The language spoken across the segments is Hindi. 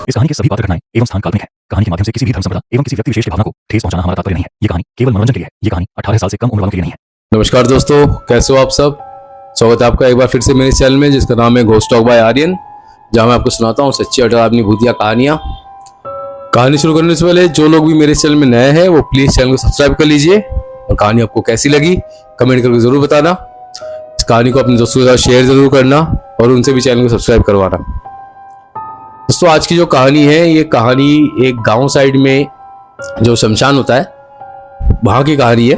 इस कहानी के सभी पात्र घटनाएं एवं स्थान काल्पनिक है। कहानी के माध्यम से किसी भी धर्म संप्रदाय एवं किसी व्यक्ति विशेष की भावना को ठेस पहुंचाना हमारा तात्पर्य नहीं है। ये कहानी केवल मनोरंजन के लिए है। ये कहानी 18 साल से कम उम्र वालों के लिए नहीं है। नमस्कार दोस्तों, कैसे हो आप सब। स्वागत है आपका एक बार फिर से मेरे चैनल में, जिसका नाम है घोस्ट टॉक बाय आर्यन, जहां मैं आपको सुनाता हूँ सच्ची और डरावनी भूतिया कहानियां। कहानी शुरू करने से पहले जो लोग भी मेरे चैनल में नए हैं वो प्लीज चैनल को सब्सक्राइब कर लीजिए, और कहानी आपको कैसी लगी कमेंट करके जरूर बताना। इस कहानी को अपने दोस्तों के साथ शेयर जरूर करना और उनसे भी चैनल को सब्सक्राइब करवाना। दोस्तों, आज की जो कहानी है, ये कहानी एक गांव साइड में जो शमशान होता है वहां की कहानी है।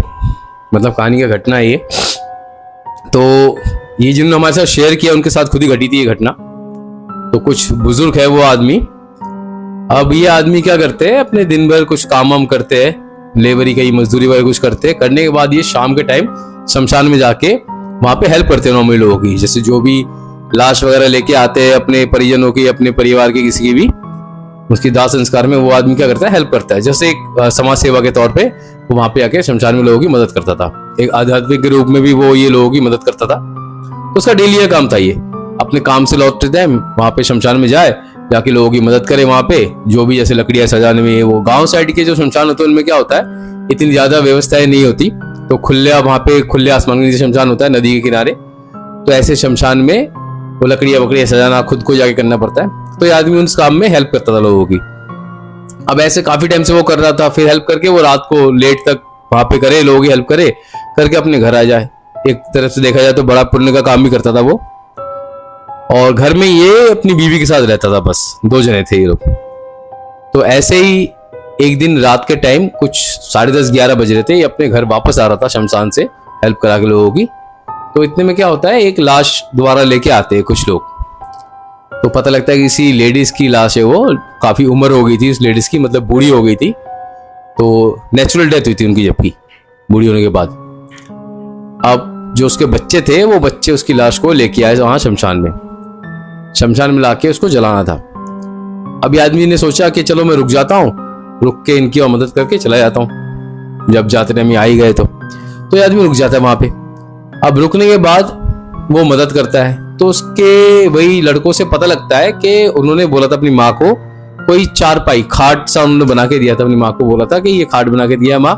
मतलब कहानी का घटना है ये। तो ये जिन्होंने हमारे साथ शेयर किया उनके साथ खुद ही घटी थी ये घटना। तो कुछ बुजुर्ग है वो आदमी। अब ये आदमी क्या करते हैं, अपने दिन भर कुछ काम वाम करते हैं, लेबरी का मजदूरी वगैरह कुछ करते हैं। करने के बाद ये शाम के टाइम शमशान में जाके वहां पे हेल्प करते हैं नॉर्मली लोगों की। जैसे जो भी लाश वगैरह लेके आते हैं अपने परिजनों की, अपने परिवार के किसी की भी, उसकी दाह संस्कार में वो आदमी क्या करता है, हेल्प करता है। जैसे एक समाज सेवा के तौर पे वो वहां पे आके शमशान में लोगों की मदद करता था। एक आध्यात्मिक के रूप में भी वो ये लोगों की मदद करता था। तो उसका डेली काम था, ये अपने काम से लौटते टाइम वहां पे शमशान में जाए, जाके लोगों की मदद करे वहां पे। जो भी जैसे लकड़ियां सजाने में, वो गाँव साइड के जो शमशान होते हैं उनमें क्या होता है, इतनी ज्यादा व्यवस्थाएं नहीं होती। तो खुले वहां पे खुले आसमान के नीचे शमशान होता है, नदी के किनारे। तो ऐसे शमशान में वो लकड़ियां वकड़ियां सजाना खुद को जाके करना पड़ता है। तो ये आदमी उस काम में हेल्प करता था लोगों की। अब ऐसे काफी टाइम से वो कर रहा था। फिर हेल्प करके वो रात को लेट तक वहां पे करे, लोगों की हेल्प करे, करके अपने घर आ जाए। एक तरफ से देखा जाए तो बड़ा पुण्य का काम भी करता था वो। और घर में ये अपनी बीवी के साथ रहता था, बस 2 जने थे ये लोग। तो ऐसे ही एक दिन रात के टाइम कुछ 10:30-11 बज रहे थे, ये अपने घर वापस आ रहा था शमशान से हेल्प करा के लोगों की। तो इतने में क्या होता है, एक लाश दोबारा लेके आते हैं कुछ लोग। तो पता लगता है कि किसी लेडीज की लाश है, वो काफी उम्र हो गई थी उस लेडीज की, मतलब बूढ़ी हो गई थी। तो नेचुरल डेथ हुई थी उनकी, जबकि बूढ़ी होने के बाद। अब जो उसके बच्चे थे, वो बच्चे उसकी लाश को लेके आए वहां शमशान में लाके उसको जलाना था। अभी आदमी ने सोचा कि चलो मैं रुक जाता हूँ, रुक के इनकी और मदद करके चला जाता हूँ। जब जाते टाइम आ ही गए तो ये आदमी रुक जाता है वहां पे। अब रुकने के बाद वो मदद करता है। तो उसके वही लड़कों से पता लगता है कि उन्होंने बोला था अपनी माँ को, कोई चारपाई खाट सा उन्होंने बना के दिया था। अपनी माँ को बोला था कि ये खाट बना के दिया है माँ।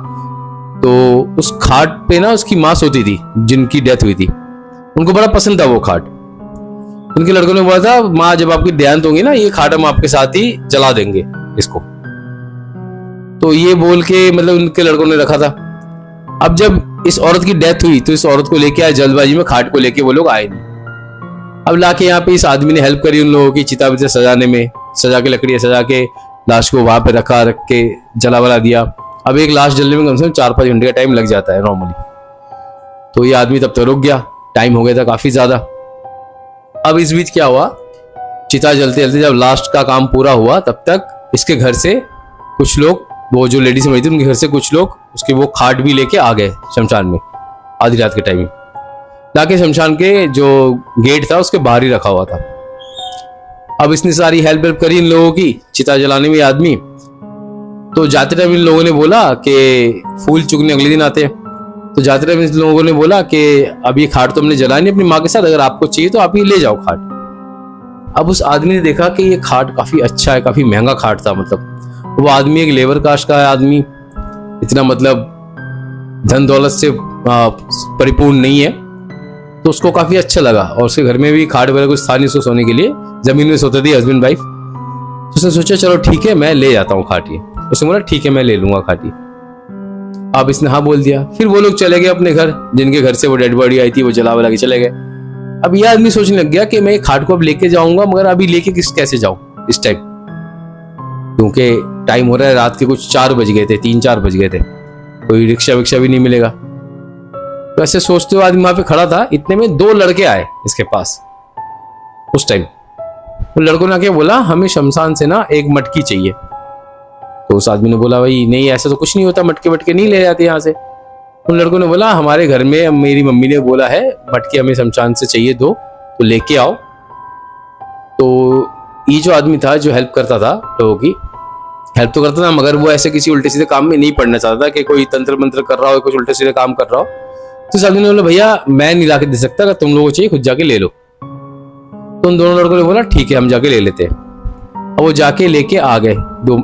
तो उस खाट पे ना उसकी माँ सोती थी जिनकी डेथ हुई थी। उनको बड़ा पसंद था वो खाट। उनके लड़कों ने बोला था, माँ जब आपकी देहांत होंगी ना, ये खाट हम आपके साथ ही जला देंगे इसको। तो ये बोल के मतलब उनके लड़कों ने रखा था। अब जब इस औरत की डेथ हुई तो इस औरत को लेके आए जल्दबाजी में, खाट को लेके वो लोग आए नहीं। अब लाके यहाँ पे इस आदमी ने हेल्प करी उन लोगों की चिता विता सजाने में, सजा के लकड़ियां सजा के लाश को वहां पे रख के जला वला दिया। अब एक लाश जलने में कम से कम 4-5 घंटे का टाइम लग जाता है नॉर्मली। तो ये आदमी तब तक रुक गया, टाइम हो गया था काफी ज्यादा। अब इस बीच क्या हुआ, चिता जलते जलते जब लास्ट का काम पूरा हुआ, तब तक इसके घर से कुछ लोग, वो जो लेडीज मरी थी उनके घर से कुछ लोग उसकी वो खाट भी लेके आ गए शमशान में आधी रात के टाइम। लाके शमशान के जो गेट था उसके बाहर ही रखा हुआ था। अब इसने सारी हेल्प करी इन लोगों की चिता जलाने में आदमी। तो जाते टाइम इन लोगों ने बोला कि फूल चुगने अगले दिन आते हैं। तो जाते टाइम इन लोगों ने बोला कि अब ये खाट तो हमने जलाई नहीं अपनी माँ के साथ, अगर आपको चाहिए तो आप ये ले जाओ खाट। अब उस आदमी ने देखा कि ये खाट काफी अच्छा है, काफी महंगा खाट था। मतलब वो आदमी एक लेबर कास्ट का है आदमी, इतना मतलब धन दौलत से परिपूर्ण नहीं है। तो उसको काफी अच्छा लगा। और उसके घर में भी खाट वगैरह कुछ था नहीं उसको सोने के लिए, जमीन में सोते थे हस्बैंड वाइफ। तो उसने सोचा चलो ठीक है मैं ले जाता हूँ खाट। ये उसने बोला ठीक है मैं ले लूंगा खाट। अब इसने हाँ बोल दिया। फिर वो लोग चले गए अपने घर, जिनके घर से वो डेड बॉडी आई थी वो जला वला के चले गए। अब ये आदमी सोचने लग गया कि मैं खाट को अब लेके जाऊंगा, मगर अभी लेके कैसे जाऊं इस टाइम, क्योंकि टाइम हो रहा है रात के कुछ 4 बज गए थे, 3-4 बज गए थे, कोई रिक्शा विक्शा भी नहीं मिलेगा। तो ऐसे सोचते हुए आदमी वहां पे खड़ा था। इतने में 2 लड़के आए इसके पास उस टाइम। तो लड़कों ने आके बोला हमें शमशान से ना एक मटकी चाहिए। तो उस आदमी ने बोला भाई नहीं ऐसा तो कुछ नहीं होता, मटके वटके नहीं ले जाते यहाँ से। उन लड़कों ने बोला हमारे घर में मेरी मम्मी ने बोला है मटकी हमें शमशान से चाहिए, दो तो लेके आओ। तो ये जो आदमी था जो हेल्प करता था लोगों की, हेल्प तो करता था मगर वो ऐसे किसी उल्टे सीधे काम में नहीं पड़ना चाहता था कि कोई तंत्र मंत्र कर रहा हो, कुछ उल्टे सीधे काम कर रहा हो। तो इस आदमी ने बोला भैया मैं नहीं ला के दे सकता, अगर तुम लोगों को चाहिए खुद जाके ले लो। तो उन दोनों लड़कों ने बोला ठीक है हम जाके ले लेते हैं। अब वो जाके लेके आ गए,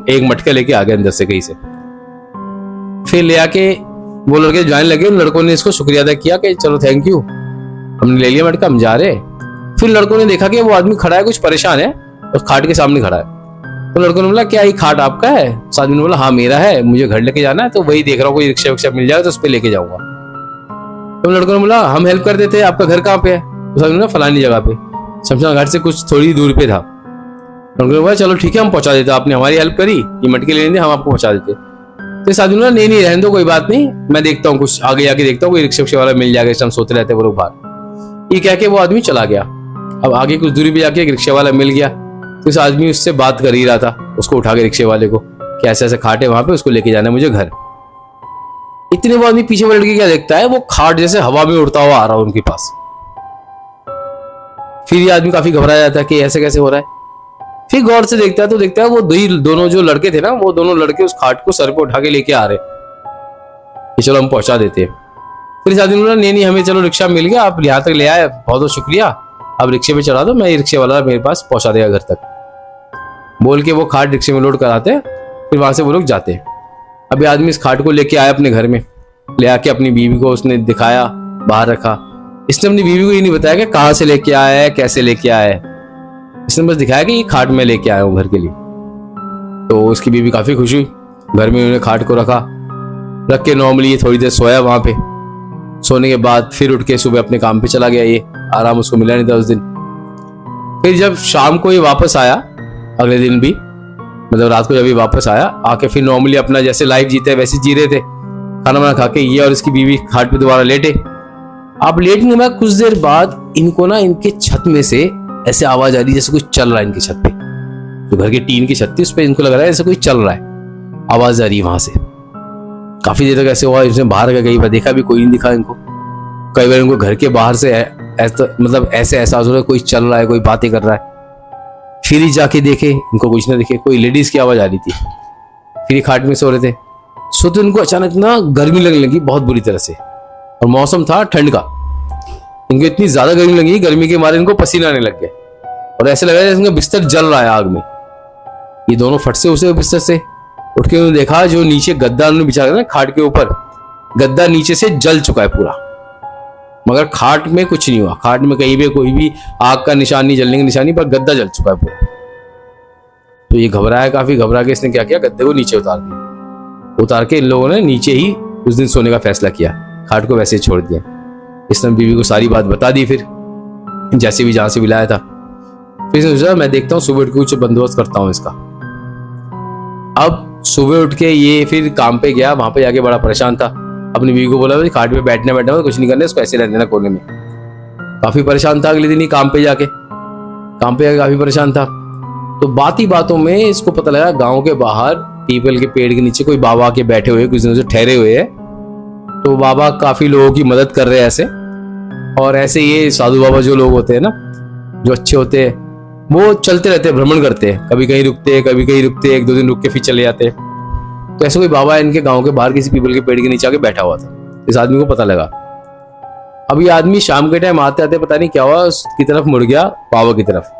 एक मटका लेके आ गए अंदर से कहीं से। फिर ले आके वो लड़के जाने लगे, उन लड़कों ने इसको शुक्रिया अदा किया कि चलो थैंक यू, हमने ले लिया मटका, हम जा रहे हैं। फिर लड़कों ने देखा कि वो आदमी खड़ा है, कुछ परेशान है, उस खाट के सामने खड़ा है। तो लड़कों ने बोला क्या ये खाट आपका है? उस आदमी ने बोला हाँ मेरा है, मुझे घर लेके जाना है, तो वही देख रहा हूँ कोई रिक्शा विक्शा मिल जाए तो उस पर लेके जाऊंगा। तो लड़कों ने बोला हम हेल्प कर देते हैं, आपका घर कहाँ पे है? उस आदमी ने फलानी जगह पे, शमशान घाट से कुछ थोड़ी दूर पे था। लड़कों ने बोला चलो ठीक है हम पहुंचा देते, आपने हमारी हेल्प करी, ये मटके ले लेंगे, हम आपको पहुंचा देते। तो इस आदमी ने नहीं नहीं रहने दो, कोई बात नहीं, मैं देखता हूँ कुछ आगे जाके देखता हूँ कोई रिक्शा विक्शा वाला मिल जाएगा, इस टाइम सोते रहते हैं वो लोग बाहर। ये कह के वो आदमी चला गया। अब आगे कुछ दूरी पे जाके एक रिक्शा वाला मिल गया, तो इस आदमी उससे बात कर ही रहा था, उसको उठा के रिक्शे वाले को कि ऐसे ऐसे खाट है वहां पे, उसको लेके जाना है मुझे घर। इतने वो आदमी पीछे वाले लड़के क्या देखता है, वो खाट जैसे हवा में उड़ता हुआ आ रहा है उनके पास। फिर ये आदमी काफी घबरा जाता है कि ऐसे कैसे हो रहा है। फिर गौर से देखता है तो देखता है वो दोनों जो लड़के थे ना, वो दोनों लड़के उस खाट को सर पे उठा के लेके आ रहे कि चलो हम पहुंचा देते हैं। फिर इस आदमी ने बोला नहीं नहीं हमें चलो रिक्शा मिल गया, आप यहाँ तक ले आए, बहुत बहुत शुक्रिया, आप रिक्शे पे चढ़ा दो, मैं ये रिक्शे वाला मेरे पास पहुंचा देगा घर तक। बोल के वो खाट रिक्शे में लोड कराते, फिर वहां से वो लोग जाते। अभी आदमी इस खाट को लेके आया अपने घर में, ले आके अपनी बीवी को उसने दिखाया, बाहर रखा। इसने अपनी बीवी को ये नहीं बताया कि कहाँ से लेके आया है, कैसे लेके आया है, इसने बस दिखाया कि ये खाट में लेके आया हूँ घर के लिए। तो उसकी बीवी काफी खुश हुई, घर में उन्होंने खाट को रख के नॉर्मली ये थोड़ी देर सोया वहां पे। सोने के बाद फिर उठ के सुबह अपने काम पे चला गया, ये आराम उसको मिला नहीं था उस दिन। फिर जब शाम को ये वापस आया, अगले दिन भी मतलब रात को जब ये वापस आया, आके फिर नॉर्मली अपना जैसे लाइफ जीते वैसे जी रहे थे, खाना वाना खा के ये और इसकी बीवी खाट पे दोबारा लेटे। आप लेटने के बाद कुछ देर बाद इनको ना इनके छत में से ऐसे आवाज आ रही जैसे कुछ चल रहा है इनकी छत पे, जो घर की टीन की छत थी उस पर इनको लग रहा है जैसे कोई चल रहा है, आवाज आ रही है वहां से। काफी देर तक ऐसे हुआ, इसने बाहर का कई बार देखा भी कोई नहीं दिखा इनको। कई बार इनको घर के बाहर से मतलब ऐसे एहसास हो रहा है कोई चल रहा है, कोई बातें कर रहा है। फिर ही जाके देखे, इनको कुछ ना दिखे, कोई लेडीज की आवाज आ रही थी। फिर ही खाट में सो रहे थे, सोते इनको अचानक ना गर्मी लगने लगी बहुत बुरी तरह से, और मौसम था ठंड का। इनको इतनी ज्यादा गर्मी लगी, गर्मी के मारे इनको पसीना आने लग गया, और ऐसे लगा जैसे इनका बिस्तर जल रहा है आग में। ये दोनों फट से उसे बिस्तर से उठ के उन्होंने देखा जो नीचे गद्दा उन्होंने बिछा था खाट के ऊपर, गद्दा नीचे से जल चुका है पूरा, मगर खाट में कुछ नहीं हुआ। खाट में कहीं भी कोई भी आग का निशान नहीं, जलने का निशान नहीं, पर गद्दा जल चुका है पूरा। तो ये घबराया, काफी घबरा के इसने क्या किया, गद्दे को नीचे उतार दिया। उतार के इन लोगों ने नीचे ही उस दिन सोने का फैसला किया, खाट को वैसे ही छोड़ दिया। इसने बीवी को सारी बात बता दी, फिर जैसे भी जहां से भी लाया था। फिर इसने सोचा मैं देखता हूँ सुबह उठ के कुछ बंदोबस्त करता हूँ इसका। अब सुबह उठ के ये फिर काम पे गया, वहां पे जाके बड़ा परेशान था। अपनी बीवी को बोला भाई खाट पे बैठना कुछ नहीं करना, इसको ऐसे रहने देना कोने में। काफी परेशान था, अगले दिन ही काम पे जाके काफी परेशान था। तो बात ही बातों में इसको पता लगा गांव के बाहर पीपल के पेड़ के नीचे कोई बाबा के बैठे हुए, कुछ दिनों से ठहरे हुए हैं। तो बाबा काफी लोगों की मदद कर रहे हैं ऐसे, और ऐसे ये साधु बाबा जो लोग होते हैं ना, जो अच्छे होते हैं, वो चलते रहते हैं, भ्रमण करते हैं, कभी कहीं रुकते, एक दो दिन रुक के फिर चले जाते हैं। तो ऐसे कोई बाबा इनके गांव के बाहर किसी पीपल के पेड़ के नीचे आके बैठा हुआ था। इस आदमी को पता लगा। अब ये आदमी शाम के टाइम आते आते पता नहीं क्या हुआ, उसकी तरफ मुड़ गया, बाबा की तरफ।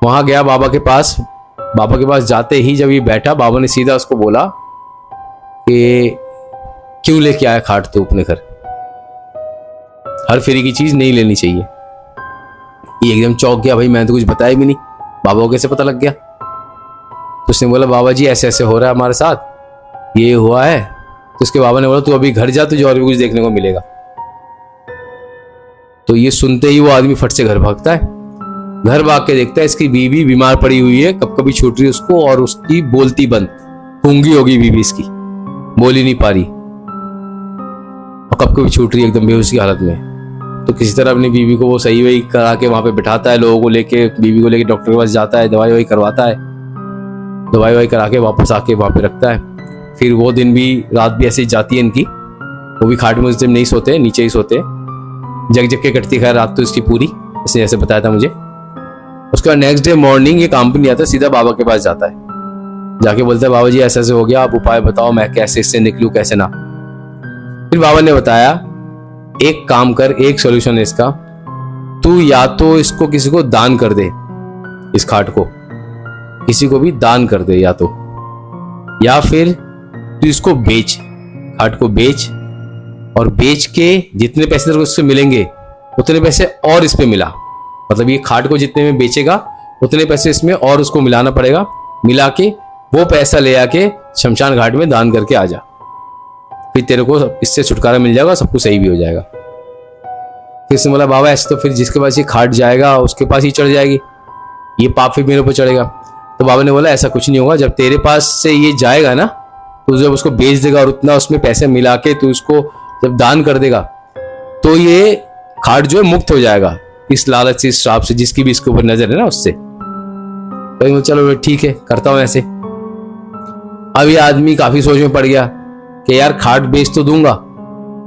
वहां गया बाबा के पास जाते ही जब ये बैठा, बाबा ने सीधा उसको बोला कि क्यों लेके आया खाट तू अपने घर, हर फेरी की चीज नहीं लेनी चाहिए। ये एकदम चौंक गया, भाई मैंने तो कुछ बताया भी नहीं, बाबा को कैसे पता लग गया। तो उसने बोला बाबा जी ऐसे ऐसे हो रहा है हमारे साथ, ये हुआ है। तो उसके बाबा ने बोला तू अभी घर जा, तुझे और भी कुछ देखने को मिलेगा। तो ये सुनते ही वो आदमी फट से घर भागता है। घर भाग के देखता है इसकी बीवी बीमार पड़ी हुई है, कब कभी छूट रही है उसको, और उसकी बोलती बंद, गूंगी होगी बीवी इसकी, बोल ही नहीं पा रही, और कब कभी छूट रही है एकदम बेहोश की हालत में। तो किसी तरह अपनी बीवी को वो सही वही करा के वहां पे बिठाता है, लोगों को लेके, बीवी को लेके डॉक्टर के पास जाता है, दवाई वही करवाता है, दवाई वही करा के वापस आके वहां पे रखता है। फिर वो दिन भी रात भी ऐसे ही जाती है इनकी, वो भी खाट में उस दिन नहीं सोते, नीचे ही सोते, जग जग के कटती खैर रात तो इसकी पूरी, इसने जैसे बताया था मुझे। उसके बाद नेक्स्ट डे मॉर्निंग ये काम पे नहीं आता, सीधा बाबा के पास जाता है, जाके बोलता है बाबा जी ऐसे ऐसे हो गया, आप उपाय बताओ, मैं कैसे इससे निकलूं कैसे ना। फिर बाबा ने बताया एक काम कर, एक सॉल्यूशन है इसका, तू या तो इसको किसी को दान कर दे, इस खाट को, किसी को भी दान कर दे, या फिर तू इसको बेच, खाट को बेच, और बेच के जितने पैसे तेरे को इससे मिलेंगे उतने पैसे और इस पे मिला। मतलब ये खाट को जितने में बेचेगा उतने पैसे इसमें और उसको मिलाना पड़ेगा, मिला के वो पैसा ले आके शमशान घाट में दान करके आ जा, फिर तेरे को इससे छुटकारा मिल जाएगा, सब कुछ सही भी हो जाएगा। फिर इसने बोला बाबा ऐसे तो फिर जिसके पास ये खाट जाएगा उसके पास ही चढ़ जाएगी, ये पाप फिर मेरे ऊपर चढ़ेगा। तो बाबा ने बोला ऐसा कुछ नहीं होगा, जब तेरे पास से ये जाएगा ना तो जब उसको बेच देगा और उतना उसमें पैसे मिला के तू उसको जब दान कर देगा तो ये खाट जो है मुक्त हो जाएगा इस लालच से, इस श्राप से, जिसकी भी इसके ऊपर नजर है ना उससे। तो चलो ठीक है करता हूं ऐसे। अब ये आदमी काफी सोच में पड़ गया कि यार खाट बेच तो दूंगा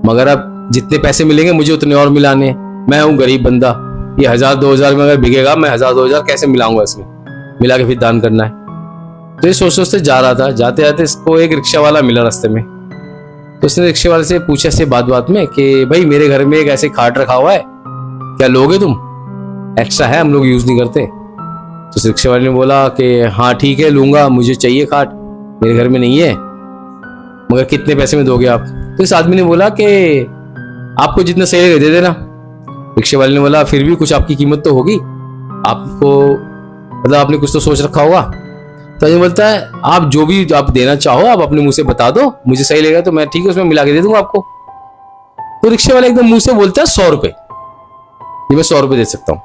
मगर अब जितने पैसे मिलेंगे मुझे उतने और मिलाने हैं, मैं हूं गरीब बंदा, ये 1000-2000 में अगर बिकेगा मैं 1000-2000 कैसे मिलाऊंगा, इसमें मिला के फिर दान करना है। तो ये सोच सोचते जा रहा था, जाते जाते इसको एक रिक्शा वाला मिला रास्ते में। तो उसने रिक्शे वाले से पूछा से बात में कि भाई मेरे घर में एक ऐसे खाट रखा हुआ है, क्या लोगे तुम, एक्स्ट्रा है, हम लोग यूज नहीं करते। तो रिक्शे वाले ने बोला कि हाँ ठीक है लूंगा, मुझे चाहिए खाट, मेरे घर में नहीं है, मगर कितने पैसे में दोगे आप। तो इस आदमी ने बोला कि आपको जितना सही लगे दे देना। रिक्शे वाले ने बोला फिर भी कुछ आपकी कीमत तो होगी, आपको मतलब आपने कुछ तो सोच रखा होगा। तो ये बोलता है आप जो भी आप देना चाहो आप अपने मुंह से बता दो, मुझे सही लगेगा तो मैं ठीक है उसमें मिला के दे दूंगा आपको। तो रिक्शे वाले एकदम मुंह से बोलता है 100 रुपए, ये मैं 100 रुपए दे सकता हूं।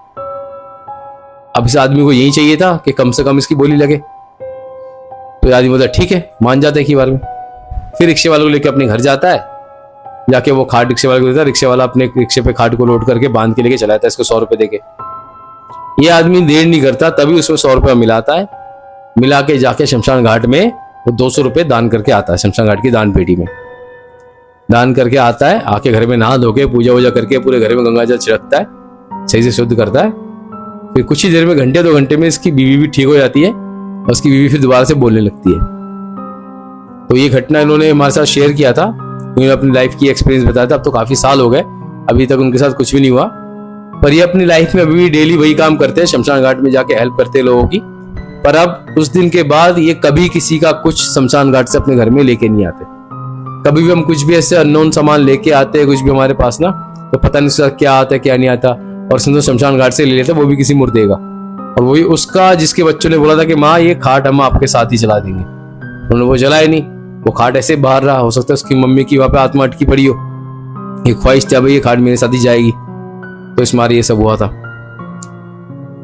अब इस आदमी को यही चाहिए था कि कम से कम इसकी बोली लगे। तो आदमी बोलता ठीक है, मान जाता है एक ही बार में। फिर रिक्शे वाले को लेकर अपने घर जाता है, जाके वो खाट रिक्शे वाले को देता है, रिक्शे वाला अपने रिक्शे पे खाट को लोड करके बांध के लेके चला जाता है इसको 100 रुपए देके। ये आदमी देर नहीं करता, तभी उसमें 100 रुपया मिलाता है, मिला के जाके शमशान घाट में वो 200 रुपये दान करके आता है, शमशान घाट की दान पेटी में दान करके आता है। आके घर में नहा धो के पूजा वूजा करके पूरे घर में गंगा जल छिड़कता है, सही से शुद्ध करता है। फिर कुछ ही देर में, घंटे 2 घंटे में इसकी बीवी भी ठीक हो जाती है और उसकी बीवी फिर दोबारा से बोलने लगती है। तो ये घटना इन्होंने हमारे साथ शेयर किया था, उन्होंने अपनी लाइफ की एक्सपीरियंस बताया था। अब तो काफी साल हो गए, अभी तक उनके साथ कुछ भी नहीं हुआ, पर ये अपनी लाइफ में अभी भी डेली वही काम करते हैं, शमशान घाट में जाके हेल्प करते हैं लोगों की। पर अब उस दिन के बाद ये कभी किसी का कुछ शमशान घाट से अपने घर में लेके नहीं आते। कभी भी हम कुछ भी ऐसे अननोन सामान लेके आते हैं कुछ भी हमारे पास ना, तो पता नहीं उसका क्या आता है क्या नहीं आता, और समझो शमशान घाट से ले लेते, वो भी किसी मुर्दे का, और वही उसका जिसके बच्चों ने बोला था कि माँ ये खाट हम आपके साथ ही चला देंगे, उन्होंने वो जलाया नहीं, वो खाट ऐसे बाहर रहा। हो सकता है उसकी मम्मी की वहां पे आत्मा अटकी पड़ी हो, ये ख्वाहिश थी भाई ये खाट मेरे साथ ही जाएगी, तो इस मारे ये सब हुआ था।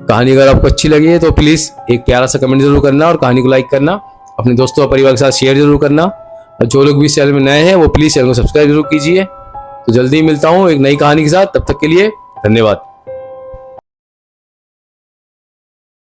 कहानी अगर आपको अच्छी लगी है तो प्लीज एक प्यारा सा कमेंट जरूर करना और कहानी को लाइक करना, अपने दोस्तों और परिवार के साथ शेयर जरूर करना, और जो लोग भी इस चैनल में नए हैं वो प्लीज चैनल को सब्सक्राइब जरूर कीजिए। तो जल्दी मिलता हूँ एक नई कहानी के साथ, तब तक के लिए धन्यवाद।